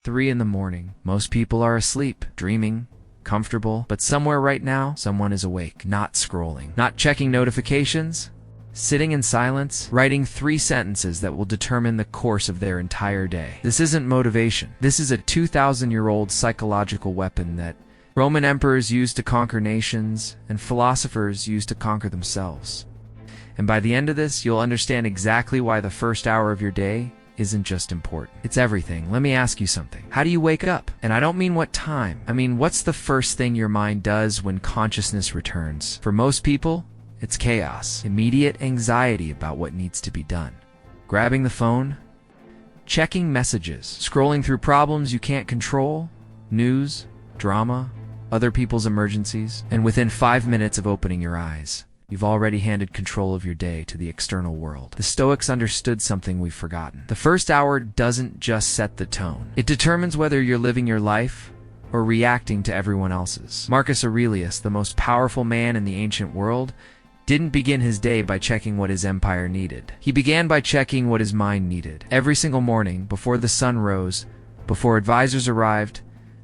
3 in the morning. Most people are asleep, dreaming, comfortable, but somewhere right now, someone is awake, not scrolling, not checking notifications, sitting in silence, writing 3 sentences that will determine the course of their entire day. This isn't motivation. This is a 2,000-year-old psychological weapon that Roman emperors used to conquer nations and philosophers used to conquer themselves. And by the end of this, you'll understand exactly why the first hour of your day isn't just important. It's everything. Let me ask you something. How do you wake up? And I don't mean what time. I mean, what's the first thing your mind does when consciousness returns? For most people, it's chaos, immediate anxiety about what needs to be done. Grabbing the phone, checking messages, scrolling through problems you can't control, news, drama, other people's emergencies, and within 5 minutes of opening your eyes, you've already handed control of your day to the external world. The Stoics understood something we've forgotten. The first hour doesn't just set the tone. It determines whether you're living your life or reacting to everyone else's. Marcus Aurelius, the most powerful man in the ancient world, didn't begin his day by checking what his empire needed. He began by checking what his mind needed. Every single morning, before the sun rose, before advisors arrived,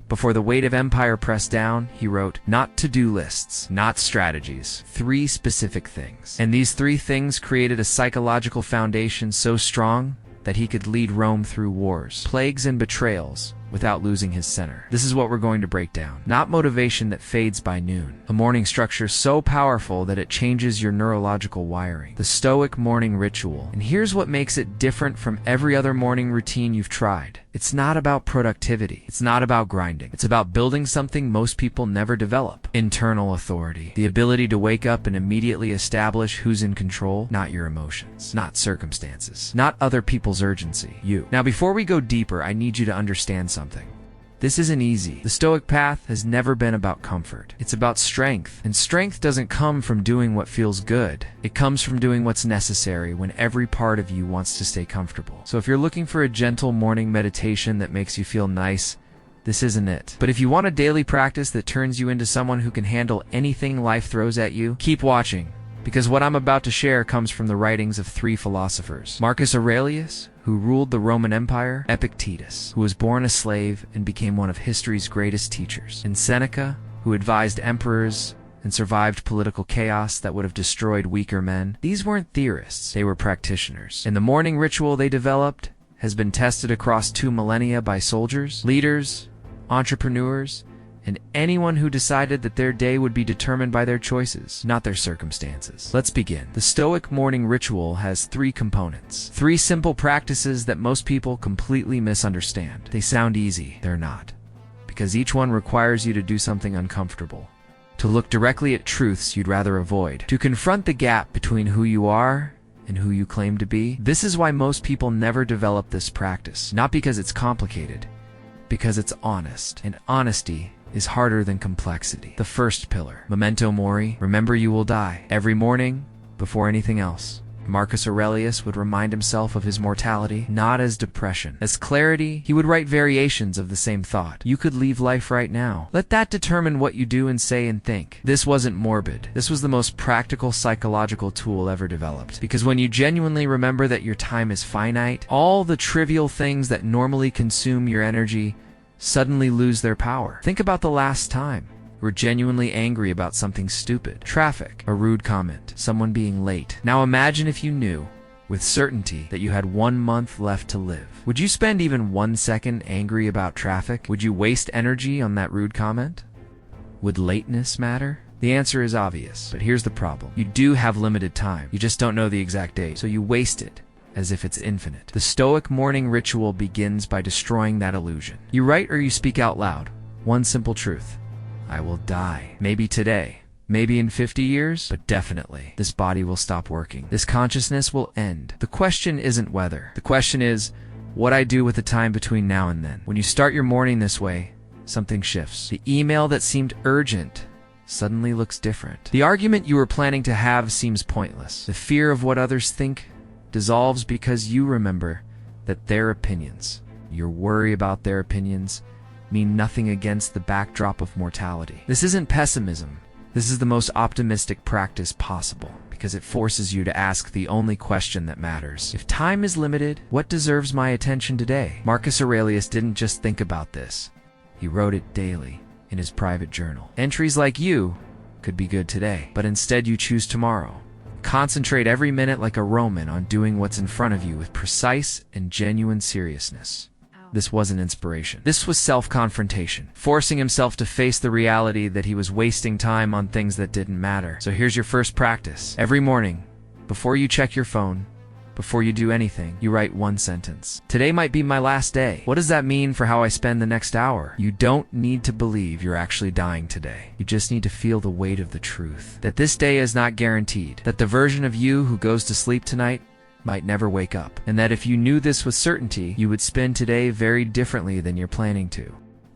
before the weight of empire pressed down, he wrote, not to-do lists, not strategies, 3 specific things. And these 3 things created a psychological foundation so strong that he could lead Rome through wars, plagues, and betrayals without losing his center. This is what we're going to break down. Not motivation that fades by noon. A morning structure so powerful that it changes your neurological wiring. The Stoic morning ritual. And here's what makes it different from every other morning routine you've tried. It's not about productivity. It's not about grinding. It's about building something most people never develop. Internal authority. The ability to wake up and immediately establish who's in control, not your emotions, not circumstances, not other people's urgency, you. Now, before we go deeper, I need you to understand something. This isn't easy. The Stoic path has never been about comfort. It's about strength. And strength doesn't come from doing what feels good. It comes from doing what's necessary when every part of you wants to stay comfortable. So if you're looking for a gentle morning meditation that makes you feel nice, this isn't it. But if you want a daily practice that turns you into someone who can handle anything life throws at you, keep watching. Because what I'm about to share comes from the writings of 3 philosophers. Marcus Aurelius, who ruled the Roman Empire, Epictetus, who was born a slave and became one of history's greatest teachers, and Seneca, who advised emperors and survived political chaos that would have destroyed weaker men. These weren't theorists, they were practitioners. And the morning ritual they developed has been tested across 2 millennia by soldiers, leaders, entrepreneurs, and anyone who decided that their day would be determined by their choices, not their circumstances. Let's begin. The Stoic morning ritual has 3 components. 3 simple practices that most people completely misunderstand. They sound easy. They're not. Because each one requires you to do something uncomfortable. To look directly at truths you'd rather avoid. To confront the gap between who you are and who you claim to be. This is why most people never develop this practice. Not because it's complicated, because it's honest. And honesty is harder than complexity. The first pillar, Memento Mori, remember you will die. Every morning, before anything else, Marcus Aurelius would remind himself of his mortality, not as depression. As clarity, he would write variations of the same thought. You could leave life right now. Let that determine what you do and say and think. This wasn't morbid. This was the most practical psychological tool ever developed. Because when you genuinely remember that your time is finite, all the trivial things that normally consume your energy suddenly lose their power. Think about the last time you were genuinely angry about something stupid. Traffic, a rude comment, someone being late. Now imagine if you knew, with certainty, that you had 1 month left to live. Would you spend even 1 second angry about traffic? Would you waste energy on that rude comment? Would lateness matter? The answer is obvious, but here's the problem. You do have limited time. You just don't know the exact date, so you waste it as if it's infinite. The Stoic morning ritual begins by destroying that illusion. You write or you speak out loud. One simple truth. I will die. Maybe today. Maybe in 50 years, but definitely. This body will stop working. This consciousness will end. The question isn't whether. The question is what I do with the time between now and then. When you start your morning this way, something shifts. The email that seemed urgent suddenly looks different. The argument you were planning to have seems pointless. The fear of what others think dissolves because you remember that their opinions, your worry about their opinions, mean nothing against the backdrop of mortality. This isn't pessimism. This is the most optimistic practice possible, because it forces you to ask the only question that matters. If time is limited, what deserves my attention today? Marcus Aurelius didn't just think about this. He wrote it daily in his private journal. Entries like you could be good today, but instead you choose tomorrow. Concentrate every minute like a Roman on doing what's in front of you with precise and genuine seriousness. This wasn't inspiration. This was self-confrontation, forcing himself to face the reality that he was wasting time on things that didn't matter. So here's your first practice. Every morning, before you check your phone, before you do anything, you write one sentence. Today might be my last day. What does that mean for how I spend the next hour? You don't need to believe you're actually dying today. You just need to feel the weight of the truth. That this day is not guaranteed. That the version of you who goes to sleep tonight might never wake up. And that if you knew this with certainty, you would spend today very differently than you're planning to.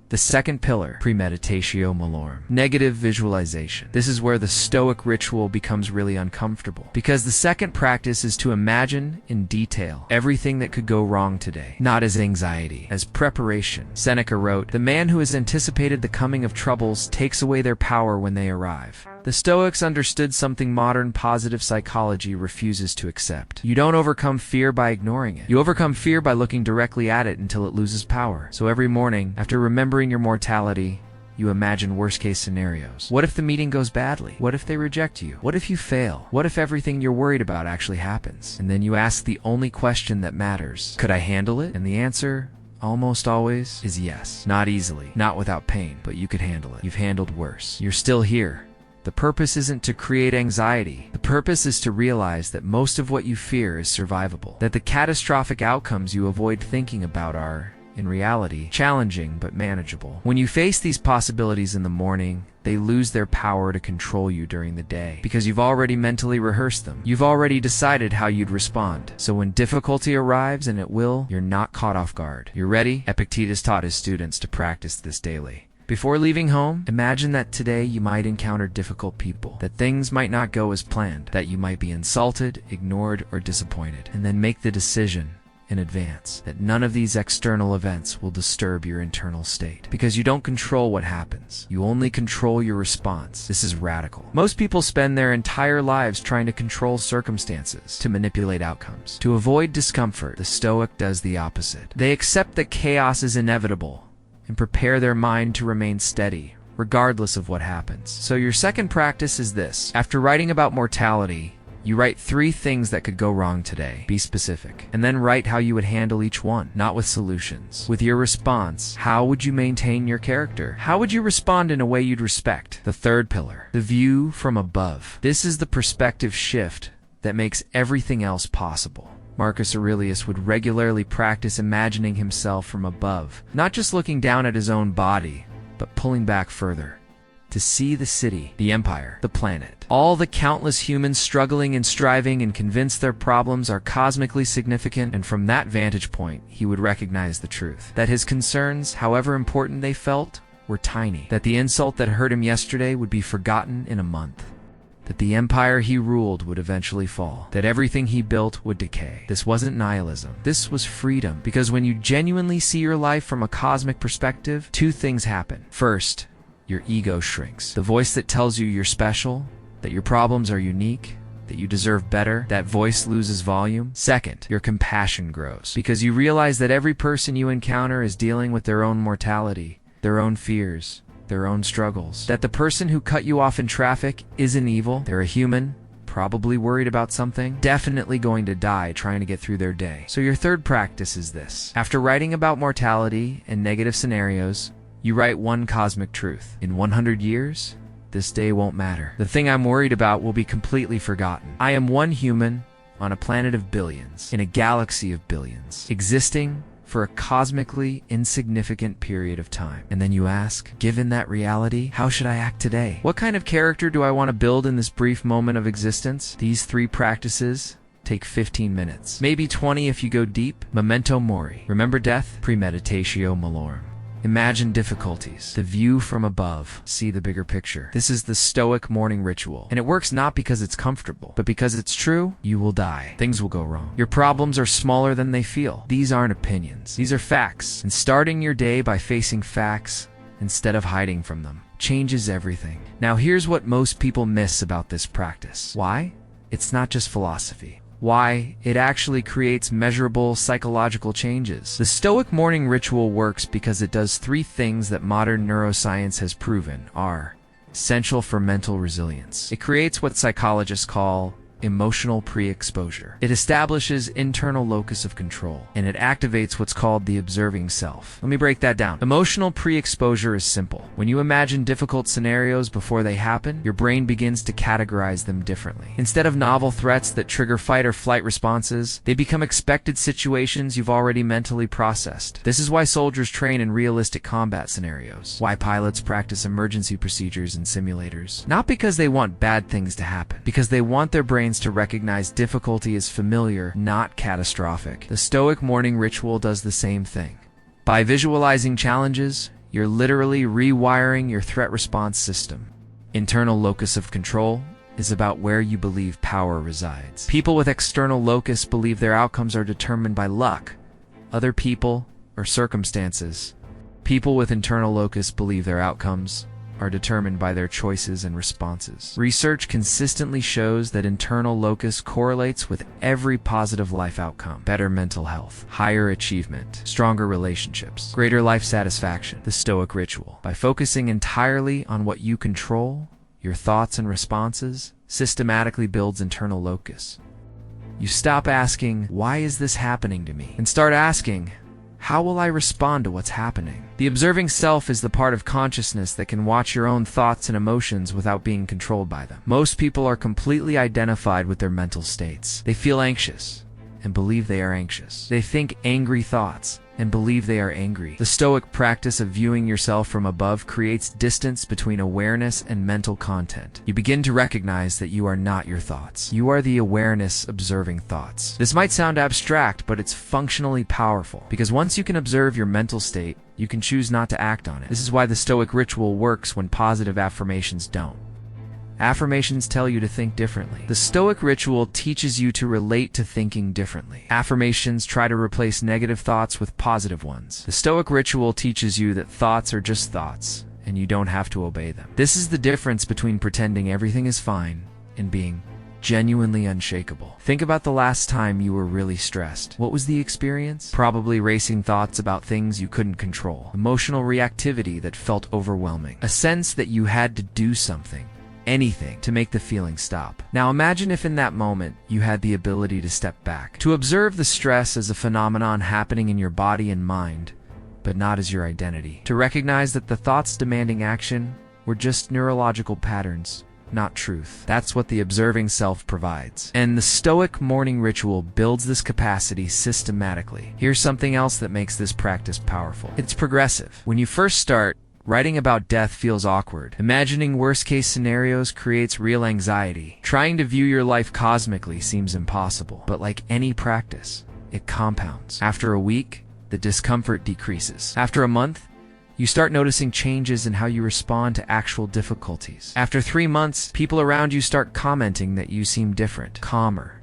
The second pillar, premeditatio malorum, negative visualization. This is where the Stoic ritual becomes really uncomfortable, because the second practice is to imagine in detail everything that could go wrong today, not as anxiety, as preparation. Seneca wrote, "The man who has anticipated the coming of troubles takes away their power when they arrive." The Stoics understood something modern positive psychology refuses to accept. You don't overcome fear by ignoring it. You overcome fear by looking directly at it until it loses power. So every morning, after remembering your mortality, you imagine worst-case scenarios. What if the meeting goes badly? What if they reject you? What if you fail? What if everything you're worried about actually happens? And then you ask the only question that matters. Could I handle it? And the answer, almost always, is yes. Not easily, not without pain, but you could handle it. You've handled worse. You're still here. The purpose isn't to create anxiety. The purpose is to realize that most of what you fear is survivable. That the catastrophic outcomes you avoid thinking about are, in reality, challenging but manageable. When you face these possibilities in the morning, they lose their power to control you during the day, because you've already mentally rehearsed them. You've already decided how you'd respond. So when difficulty arrives, and it will, you're not caught off guard. You're ready? Epictetus taught his students to practice this daily. Before leaving home, imagine that today you might encounter difficult people, that things might not go as planned, that you might be insulted, ignored, or disappointed. And then make the decision in advance that none of these external events will disturb your internal state. Because you don't control what happens. You only control your response. This is radical. Most people spend their entire lives trying to control circumstances, to manipulate outcomes. To avoid discomfort, the Stoic does the opposite. They accept that chaos is inevitable and prepare their mind to remain steady, regardless of what happens. So your second practice is this. After writing about mortality, you write 3 things that could go wrong today. Be specific. And then write how you would handle each one, not with solutions. With your response, how would you maintain your character? How would you respond in a way you'd respect? The third pillar, the view from above. This is the perspective shift that makes everything else possible. Marcus Aurelius would regularly practice imagining himself from above, not just looking down at his own body, but pulling back further, to see the city, the empire, the planet, all the countless humans struggling and striving and convinced their problems are cosmically significant, and from that vantage point, he would recognize the truth, that his concerns, however important they felt, were tiny, that the insult that hurt him yesterday would be forgotten in a month, that the empire he ruled would eventually fall, that everything he built would decay. This wasn't nihilism. This was freedom, because when you genuinely see your life from a cosmic perspective, 2 things happen. First, your ego shrinks. The voice that tells you you're special, that your problems are unique, that you deserve better, that voice loses volume. Second, your compassion grows, because you realize that every person you encounter is dealing with their own mortality, their own fears, their own struggles. That the person who cut you off in traffic isn't evil. They're a human, probably worried about something, definitely going to die trying to get through their day. So your third practice is this. After writing about mortality and negative scenarios, you write one cosmic truth. In 100 years, this day won't matter. The thing I'm worried about will be completely forgotten. I am one human on a planet of billions, in a galaxy of billions, existing for a cosmically insignificant period of time. And then you ask, given that reality, how should I act today? What kind of character do I want to build in this brief moment of existence? These 3 practices take 15 minutes, maybe 20 if you go deep. Memento Mori. Remember death? Premeditatio malorum. Imagine difficulties. The view from above. See the bigger picture. This is the Stoic morning ritual. And it works not because it's comfortable, but because it's true. You will die. Things will go wrong. Your problems are smaller than they feel. These aren't opinions. These are facts. And starting your day by facing facts instead of hiding from them, changes everything. Now here's what most people miss about this practice. Why? It's not just philosophy. Why? It actually creates measurable psychological changes. The Stoic morning ritual works because it does three things that modern neuroscience has proven are essential for mental resilience. It creates what psychologists call emotional pre-exposure. It establishes internal locus of control, and it activates what's called the observing self. Let me break that down. Emotional pre-exposure is simple. When you imagine difficult scenarios before they happen, your brain begins to categorize them differently. Instead of novel threats that trigger fight or flight responses, they become expected situations you've already mentally processed. This is why soldiers train in realistic combat scenarios, why pilots practice emergency procedures in simulators. Not because they want bad things to happen, because they want their brains to recognize difficulty as familiar, not catastrophic. The Stoic morning ritual does the same thing. By visualizing challenges, you're literally rewiring your threat response system. Internal locus of control is about where you believe power resides. People with external locus believe their outcomes are determined by luck, other people, or circumstances. People with internal locus believe their outcomes are determined by their choices and responses. Research consistently shows that internal locus correlates with every positive life outcome: better mental health, higher achievement, stronger relationships, greater life satisfaction. The Stoic ritual, by focusing entirely on what you control, your thoughts and responses, systematically builds internal locus. You stop asking, "Why is this happening to me?" and start asking, "How will I respond to what's happening?" The observing self is the part of consciousness that can watch your own thoughts and emotions without being controlled by them. Most people are completely identified with their mental states. They feel anxious and believe they are anxious. They think angry thoughts and believe they are angry. The Stoic practice of viewing yourself from above creates distance between awareness and mental content. You begin to recognize that you are not your thoughts. You are the awareness observing thoughts. This might sound abstract, but it's functionally powerful, because once you can observe your mental state, you can choose not to act on it. This is why the Stoic ritual works when positive affirmations don't. Affirmations tell you to think differently. The Stoic ritual teaches you to relate to thinking differently. Affirmations try to replace negative thoughts with positive ones. The Stoic ritual teaches you that thoughts are just thoughts, and you don't have to obey them. This is the difference between pretending everything is fine and being genuinely unshakable. Think about the last time you were really stressed. What was the experience? Probably racing thoughts about things you couldn't control. Emotional reactivity that felt overwhelming. A sense that you had to do something, anything, to make the feeling stop. Now imagine if in that moment you had the ability to step back, to observe the stress as a phenomenon happening in your body and mind, but not as your identity. To recognize that the thoughts demanding action were just neurological patterns, not truth. That's what the observing self provides. And the Stoic morning ritual builds this capacity systematically. Here's something else that makes this practice powerful. It's progressive. When you first start, writing about death feels awkward. Imagining worst-case scenarios creates real anxiety. Trying to view your life cosmically seems impossible. But like any practice, it compounds. After a week, the discomfort decreases. After a month, you start noticing changes in how you respond to actual difficulties. After 3 months, people around you start commenting that you seem different, calmer,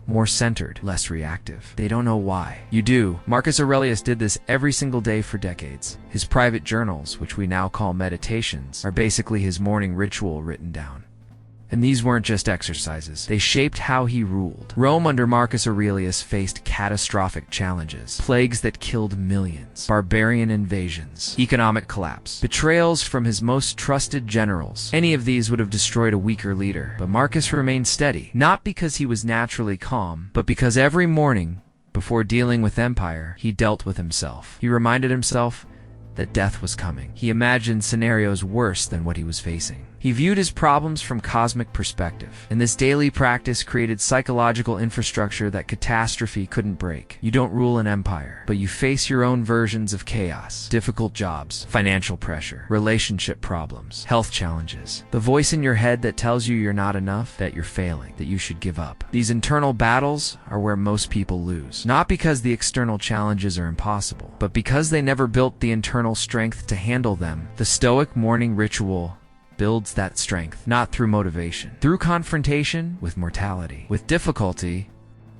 more centered, less reactive. They don't know why. You do. Marcus Aurelius did this every single day for decades. His private journals, which we now call meditations, are basically his morning ritual written down. And these weren't just exercises. They shaped how he ruled. Rome under Marcus Aurelius faced catastrophic challenges. Plagues that killed millions. Barbarian invasions. Economic collapse. Betrayals from his most trusted generals. Any of these would have destroyed a weaker leader. But Marcus remained steady. Not because he was naturally calm, but because every morning, before dealing with empire, he dealt with himself. He reminded himself that death was coming. He imagined scenarios worse than what he was facing. He viewed his problems from cosmic perspective, and this daily practice created psychological infrastructure that catastrophe couldn't break. You don't rule an empire, but you face your own versions of chaos, difficult jobs, financial pressure, relationship problems, health challenges, the voice in your head that tells you you're not enough, that you're failing, that you should give up. These internal battles are where most people lose, not because the external challenges are impossible, but because they never built the internal strength to handle them. The Stoic morning ritual builds that strength, not through motivation, through confrontation with mortality, with difficulty,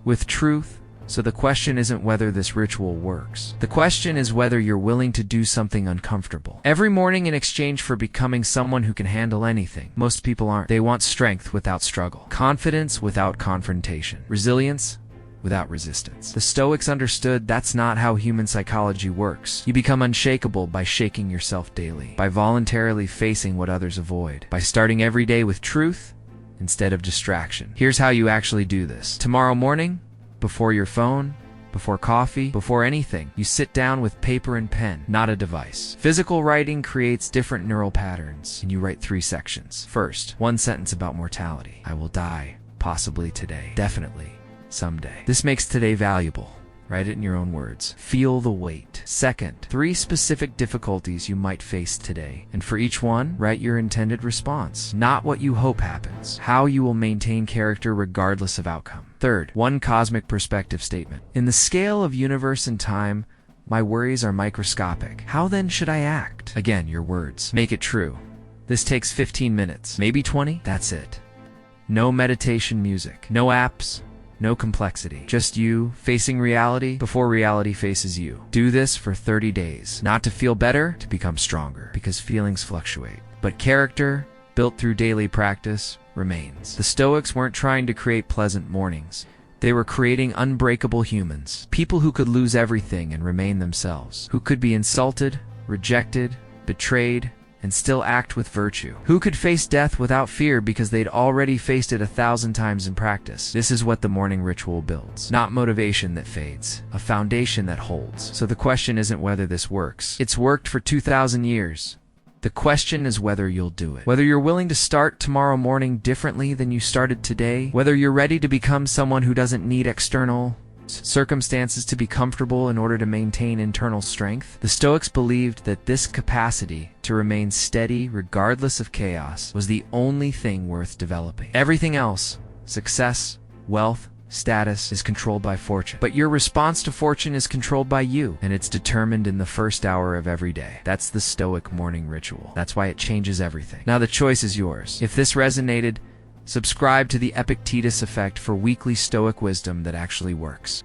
with truth, So the question isn't whether this ritual works. The question is whether you're willing to do something uncomfortable. Every morning in exchange for becoming someone who can handle anything. Most people aren't. They want strength without struggle, confidence without confrontation, resilience without resistance. The Stoics understood that's not how human psychology works. You become unshakable by shaking yourself daily, by voluntarily facing what others avoid, by starting every day with truth instead of distraction. Here's how you actually do this. Tomorrow morning, before your phone, before coffee, before anything, you sit down with paper and pen, not a device. Physical writing creates different neural patterns, and you write 3 sections. First, 1 sentence about mortality. I will die, possibly today, definitely, someday. This makes today valuable. Write it in your own words. Feel the weight. Second, 3 specific difficulties you might face today. And for each one, write your intended response. Not what you hope happens. How you will maintain character regardless of outcome. Third, 1 cosmic perspective statement. In the scale of universe and time, my worries are microscopic. How then should I act? Again, your words. Make it true. This takes 15 minutes. Maybe 20? That's it. No meditation music. No apps. No complexity. Just you facing reality before reality faces you. Do this for 30 days. Not to feel better, to become stronger. Because feelings fluctuate. But character, built through daily practice, remains. The Stoics weren't trying to create pleasant mornings. They were creating unbreakable humans. People who could lose everything and remain themselves. Who could be insulted, rejected, betrayed, and still act with virtue. Who could face death without fear because they'd already faced it 1,000 times in practice. This is what the morning ritual builds. Not motivation that fades, a foundation that holds. So the question isn't whether this works. It's worked for 2,000 years. The question is whether you'll do it. Whether you're willing to start tomorrow morning differently than you started today. Whether you're ready to become someone who doesn't need external circumstances to be comfortable in order to maintain internal strength. The Stoics believed that this capacity to remain steady regardless of chaos was the only thing worth developing. Everything else, success, wealth, status, is controlled by fortune. But your response to fortune is controlled by you, and it's determined in the first hour of every day. That's the Stoic morning ritual. That's why it changes everything. Now the choice is yours. If this resonated, subscribe to the Epictetus effect for weekly Stoic wisdom that actually works.